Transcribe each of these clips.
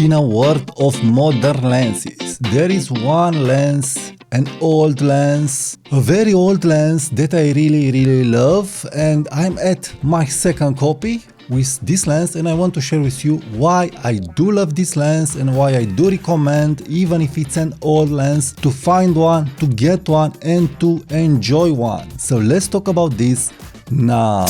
In a world of modern lenses, there is one lens, an old lens, a very old lens that I really love, and I'm at my second copy with this lens, and I want to share with you why I do love this lens and why I do recommend, even if it's an old lens, to find one, to get one, and to enjoy one. So let's talk about this now.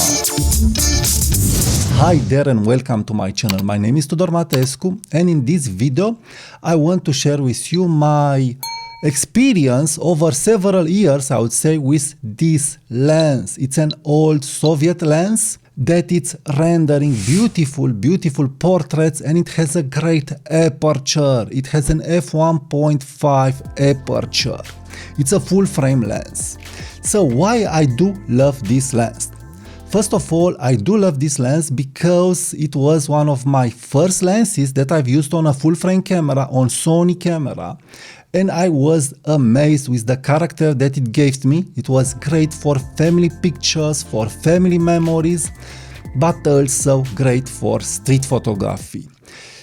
Hi there and welcome to my channel. My name is Tudor Matescu, and in this video I want to share with you my experience over several years, I would say, with this lens. It's an old Soviet lens that it's rendering beautiful portraits, and it has a great aperture. It has an f1.5 aperture. It's a full frame lens. So why I do love this lens? First of all, I do love this lens because it was one of my first lenses that I've used on a full frame camera, on Sony camera, and I was amazed with the character that it gave me. It was great for family pictures, for family memories, but also great for street photography.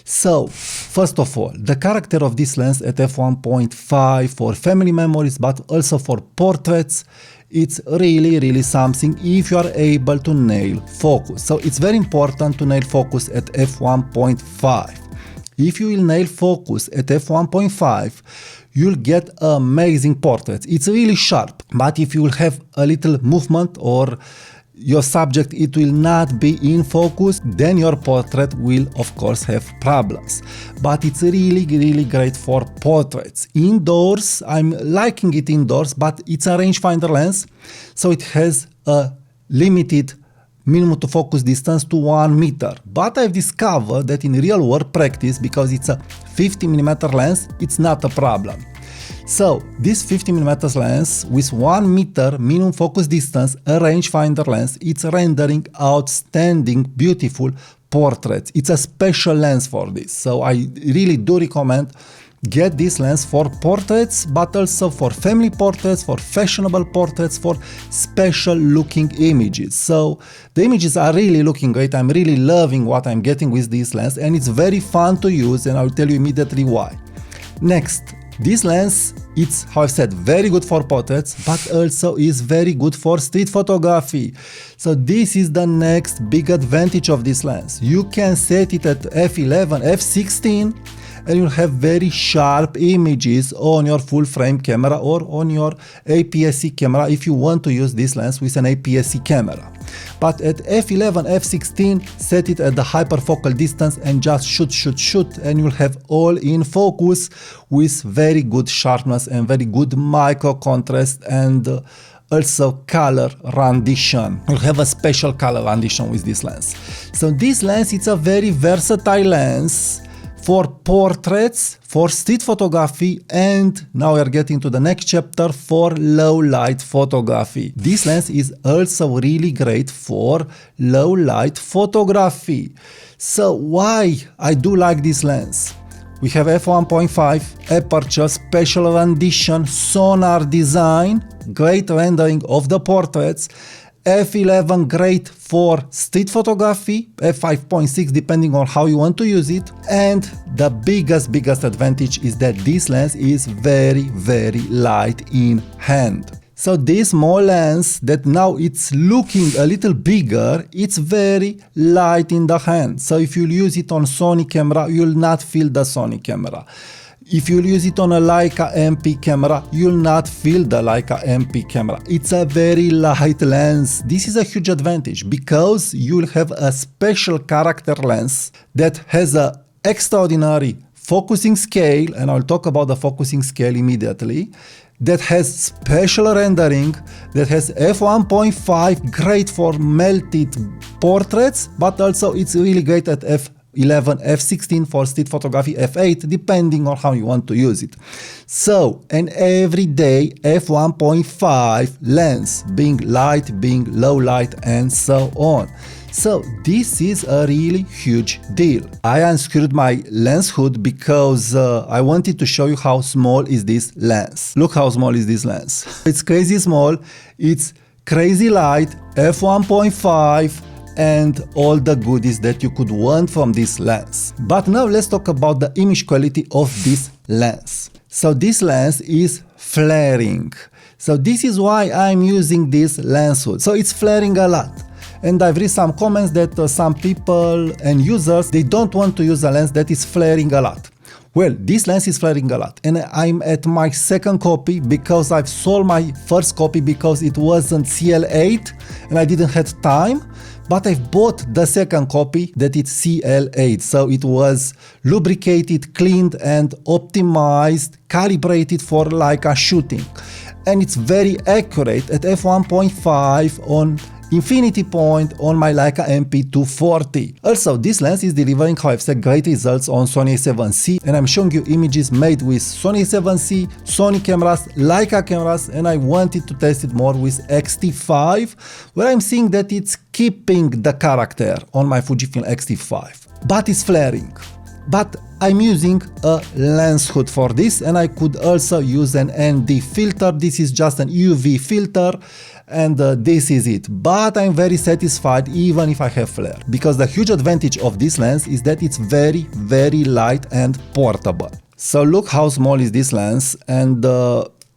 So, first of all, the character of this lens at f1.5 for family memories, but also for portraits, it's really something if you are able to nail focus. So it's very important to nail focus at f1.5. If you will nail focus at f1.5, you'll get amazing portraits. It's really sharp, but if you will have a little movement or your subject, it will not be in focus, then your portrait will of course have problems. But it's really great for portraits. Indoors, I'm liking it indoors, but it's a rangefinder lens, so it has a limited minimum to focus distance to 1 meter. But I've discovered that in real world practice, because it's a 50mm lens, it's not a problem. So this 50mm lens with 1 meter minimum focus distance, a rangefinder lens, it's rendering outstanding, beautiful portraits. It's a special lens for this. So I really do recommend get this lens for portraits, but also for family portraits, for fashionable portraits, for special looking images. So the images are really looking great. I'm really loving what I'm getting with this lens, and it's very fun to use, and I'll tell you immediately why. Next, this lens, it's, how I've said, very good for portraits, but also is very good for street photography. So this is the next big advantage of this lens. You can set it at f11, f16, and you'll have very sharp images on your full frame camera or on your APS-C camera if you want to use this lens with an APS-C camera. But at f11, f16, set it at the hyperfocal distance and just shoot, and you'll have all in focus with very good sharpness and very good micro contrast and also color rendition. You'll have a special color rendition with this lens. So this lens, it's a very versatile lens for portraits, for street photography, and now we are getting to the next chapter, for low light photography. This lens is also really great for low light photography. So why I do like this lens? We have f1.5 aperture, special rendition, sonar design, great rendering of the portraits, f11 great for street photography, f5.6 depending on how you want to use it, and the biggest advantage is that this lens is very light in hand. So this small lens that now it's looking a little bigger, it's very light in the hand. So if you'll use it on Sony camera, you'll not feel the Sony camera. If you'll use it on a Leica MP camera, you'll not feel the Leica MP camera. It's a very light lens. This is a huge advantage because you'll have a special character lens that has an extraordinary focusing scale, and I'll talk about the focusing scale immediately, that has special rendering, that has f1.5, great for melted portraits, but also it's really great at f11, f16 for street photography, f8, depending on how you want to use it. So, an everyday f1.5 lens, being light, being low light, and so on. So this is a really huge deal. I unscrewed my lens hood because I wanted to show you how small is this lens. Look how small is this lens. It's crazy small, it's crazy light, f1.5, and all the goodies that you could want from this lens. But now let's talk about the image quality of this lens. So this lens is flaring. So this is why I'm using this lens hood. So it's flaring a lot. And I've read some comments that some people and users, they don't want to use a lens that is flaring a lot. Well, this lens is flaring a lot, and I'm at my second copy because I've sold my first copy because it wasn't CL8 and I didn't have time. But I've bought the second copy that it's CL8, so it was lubricated, cleaned and optimized, calibrated for Leica shooting. And it's very accurate at f1.5 on infinity point on my Leica MP240. Also, this lens is delivering, how I've said, great results on Sony a7C, and I'm showing you images made with Sony a7C, Sony cameras, Leica cameras, and I wanted to test it more with X-T5, where I'm seeing that it's keeping the character on my Fujifilm X-T5, but it's flaring. But I'm using a lens hood for this, and I could also use an ND filter. This is just an UV filter, and this is it. But I'm very satisfied even if I have flare, because the huge advantage of this lens is that it's very, very light and portable. So look how small is this lens, and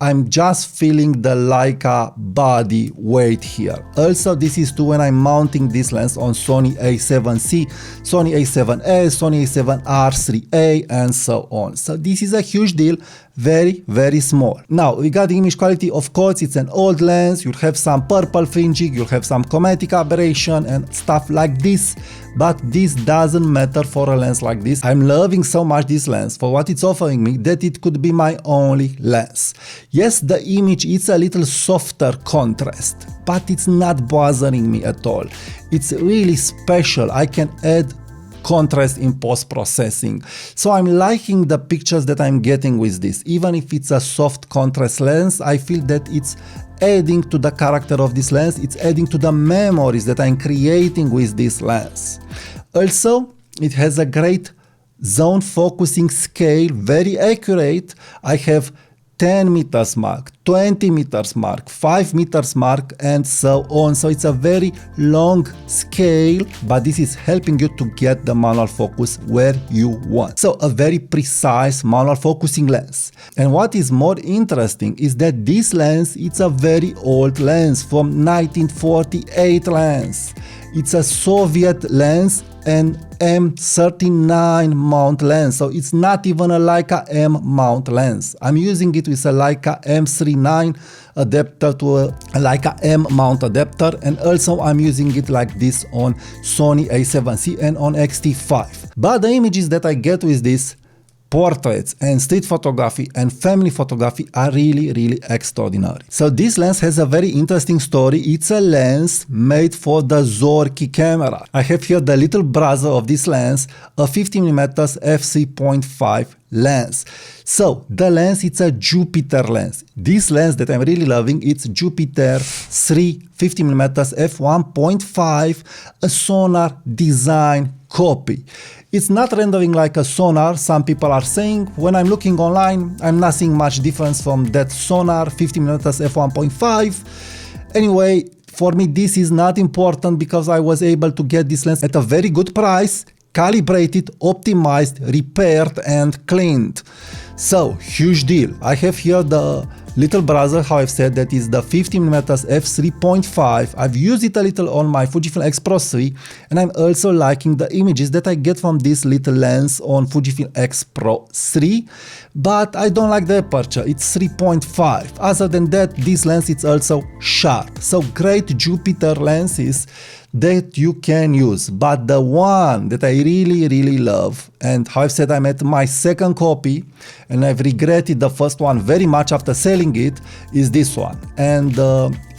I'm just feeling the Leica body weight here. Also, this is too when I'm mounting this lens on Sony a7C, Sony a7S, Sony a7R3A, and so on. So this is a huge deal, very, very small. Now, regarding image quality, of course, it's an old lens. You'll have some purple fringing, you'll have some chromatic aberration and stuff like this, but this doesn't matter for a lens like this. I'm loving so much this lens for what it's offering me that it could be my only lens. Yes, the image is a little softer contrast, but it's not bothering me at all. It's really special. I can add contrast in post-processing. So I'm liking the pictures that I'm getting with this. Even if it's a soft contrast lens, I feel that it's adding to the character of this lens, it's adding to the memories that I'm creating with this lens. Also, it has a great zone focusing scale, very accurate. I have 10 meters mark, 20 meters mark, 5 meters mark, and so on. So it's a very long scale, but this is helping you to get the manual focus where you want. So a very precise manual focusing lens. And what is more interesting is that this lens, it's a very old lens from 1948 lens. It's a Soviet lens and M39 mount lens, so it's not even a Leica M mount lens. I'm using it with a Leica M39 adapter to a Leica M mount adapter, and also I'm using it like this on Sony a7C and on X-T5. But the images that I get with this, portraits and street photography and family photography, are really, really extraordinary. So this lens has a very interesting story. It's a lens made for the Zorki camera. I have here the little brother of this lens, a 50mm f3.5 lens. So the lens, it's a Jupiter lens. This lens that I'm really loving, it's Jupiter 3 50mm f1.5, a sonar design copy. It's not rendering like a sonar, some people are saying. When I'm looking online, I'm not seeing much difference from that sonar 50mm f1.5. Anyway, for me this is not important because I was able to get this lens at a very good price, calibrated, optimized, repaired and cleaned. So, huge deal. I have here the little brother, how I've said, that is the 50mm f3.5. I've used it a little on my Fujifilm X Pro 3, and I'm also liking the images that I get from this little lens on Fujifilm X Pro 3, but I don't like the aperture, it's 3.5. Other than that, this lens is also sharp. So great Jupiter lenses that you can use, but the one that I really, really love, and how I've said, I'm at my second copy and I've regretted the first one very much after selling it, is this one. And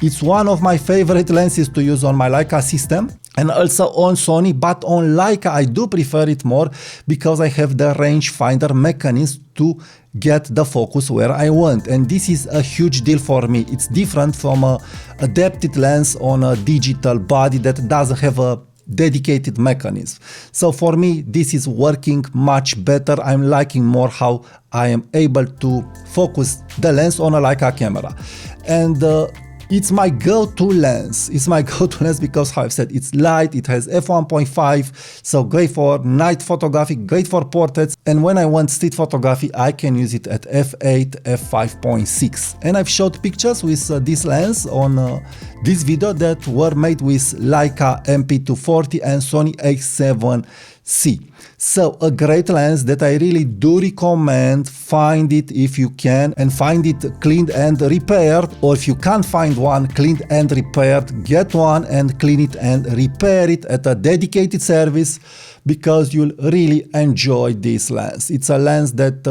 it's one of my favorite lenses to use on my Leica system and also on Sony, but on Leica I do prefer it more because I have the rangefinder mechanism to get the focus where I want, and this is a huge deal for me. It's different from a adapted lens on a digital body that doesn't have a dedicated mechanism. So for me this is working much better. I'm liking more how I am able to focus the lens on a Leica camera. And It's my go-to lens. It's my go-to lens because, how I've said, it's light, it has f1.5, so great for night photography, great for portraits, and when I want street photography, I can use it at f8, f5.6. And I've showed pictures with this lens on this video that were made with Leica MP240 and Sony a7C. So a great lens that I really do recommend. Find it if you can, and find it cleaned and repaired, or if you can't find one cleaned and repaired, get one and clean it and repair it at a dedicated service, because you'll really enjoy this lens. It's a lens that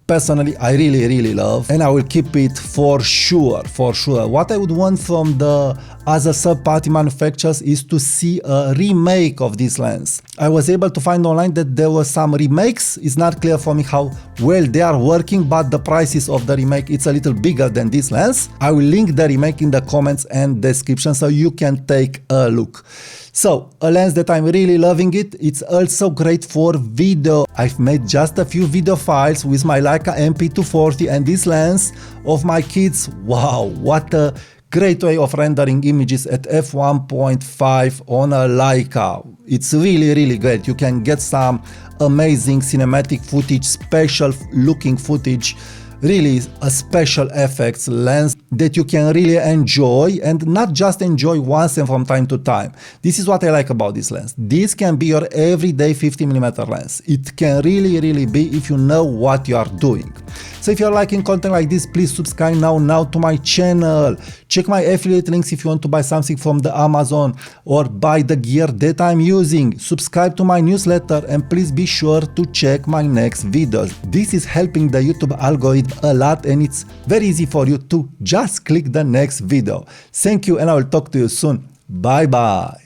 personally I really love, and I will keep it for sure. What I would want from the other third-party manufacturers is to see a remake of this lens. I was able to find online that there were some remakes. It's not clear for me how well they are working, but the prices of the remake, it's a little bigger than this lens. I will link the remake in the comments and description so you can take a look. So, a lens that I'm really loving it. It's also great for video. I've made just a few video files with my Leica MP240 and this lens of my kids. Wow, what a great way of rendering images at f1.5 on a Leica. It's really great. You can get some amazing cinematic footage, special looking footage, really a special effects lens that you can really enjoy, and not just enjoy once and from time to time. This is what I like about this lens. This can be your everyday 50mm lens. It can really be if you know what you are doing. So if you're liking content like this, please subscribe now to my channel. Check my affiliate links if you want to buy something from the Amazon or buy the gear that I'm using. Subscribe to my newsletter, and please be sure to check my next videos. This is helping the YouTube algorithm a lot, and it's very easy for you to just click the next video. Thank you, and I will talk to you soon. Bye bye.